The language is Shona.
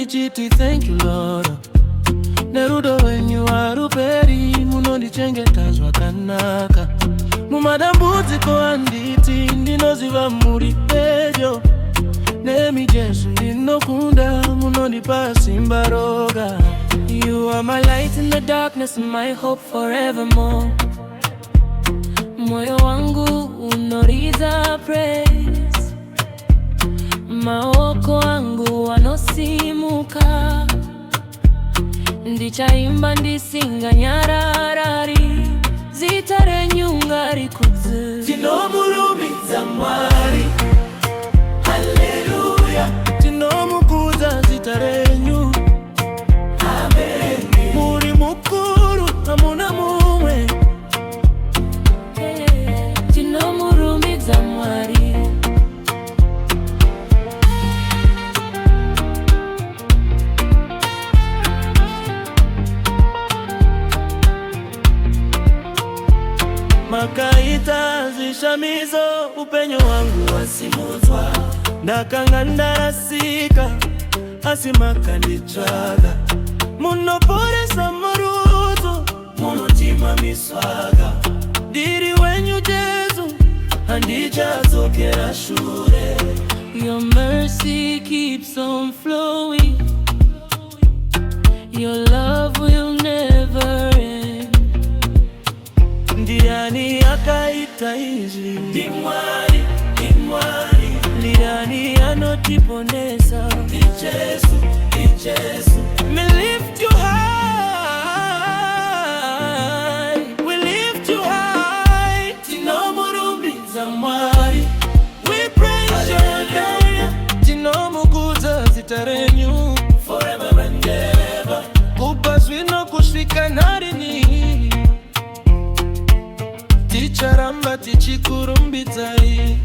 ndichiti thank you Lord. Nerudo wenyu waruperi munondichengeta zvakanaka. Mumadambudziko anditi ndinoziva muri pedyo. Nemi Jesu ndinokunda munondipa simba roga. You are my light in the darkness, my hope forevermore. Moyo wangu unoriza praise. Maoko wangu wanosimuka. Ndichaimba ndisinga nyararari. Zitarenyunga rikudze. Tinomurumidza Mwari. Hallelujah. Tinomukuza zitarenyu. Amen. Muri mukuru hamuna mumwe. Tinomurumidza Mwari. Makaita zishamizo upenyo wangu Wasimudzwa. ndakanga ndarasika asi makanditsvaga. Munoporesa marudzo, Munotima miswaga. ndiri wenyu Jesu, handichadzokera shure. Your mercy keeps on flowing. Your love will never end. Ndiani akaita izvi? Ndi Mwari, ndi Mwari. Ndiani anotiponesa? Ndi Jesu, ndi Jesu. We lift you high. We lift you high. Tinomurumidza Mwari. We praise your name. Tinomukuza zitarenyu. Forever and ever. Kubva zvino kusvika narini. Ticharamba tichikurumbidzai.